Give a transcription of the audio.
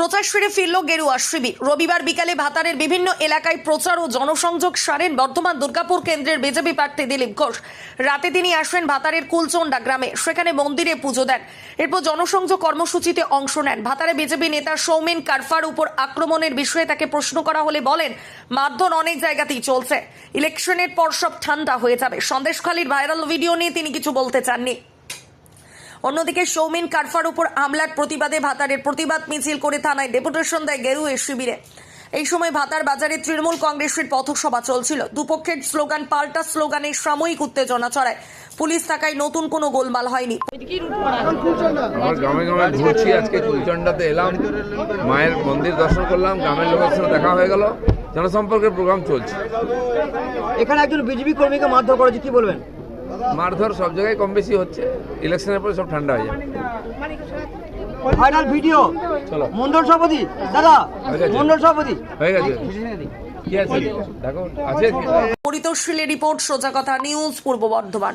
প্রচার সেরে ফিরল গেরুয়া শিবির। রবিবার বিকালে ভাতারের বিভিন্ন এলাকায় প্রচার ও জনসংযোগ সারেন বর্ধমান দুর্গাপুর কেন্দ্রের বিজেপি প্রার্থী দিলীপ ঘোষ। রাতে তিনি আসেন ভাতারের কুলচন্ডা গ্রামে, সেখানে মন্দিরে পুজো দেন। এরপর জনসংযোগ কর্মসূচিতে অংশ নেন। ভাতারে বিজেপি নেতা সৌমেন কারফার উপর আক্রমণের বিষয়ে তাকে প্রশ্ন করা হলে বলেন, মারধর অনেক জায়গাতেই চলছে, ইলেকশনের পর সব ঠান্ডা হয়ে যাবে। সন্দেশখালীর ভাইরাল ভিডিও নিয়ে তিনি কিছু বলতে চাননি। অন্যদিকে সৌমেন কারফার উপর হামলার প্রতিবাদে ভাতারের প্রতিবাদ মিছিল করে থানায় ডেপুটেশন দেয় গেরুয়া শিবিরে। এই সময় ভাতার বাজারে তৃণমূল কংগ্রেসের পথসভা চলছিল। দুপক্ষের স্লোগান পাল্টা স্লোগানে সাময়িক উত্তেজনা ছড়ায়। পুলিশ থাকায় নতুন কোনো গোলমাল হয়নি। আমার গ্রামে গ্রামে ঘুরছি, আজকে কুলচন্ডাতে এলাম, মায়ের মন্দির দর্শন করলাম, গ্রামের লোকের সাথে দেখা হয়ে গেল, জনসম্পর্কের প্রোগ্রাম চলছে। এখানে একজন বিজেপি কর্মীকে মারধর করেছে, কি বলবেন? মারধর সব জায়গায় কম বেশি হচ্ছে, ইলেকশনের পরে সব ঠান্ডা হয়ে যাবে। ভাইরাল ভিডিও, চলো মন্ডল সভাপতি দাদা, মন্ডল সভাপতি হয়ে গেছে, কি আছে দেখো আছে। পরিতোষীলের রিপোর্ট, সোজা কথা নিউজ, পূর্ব বর্ধমান।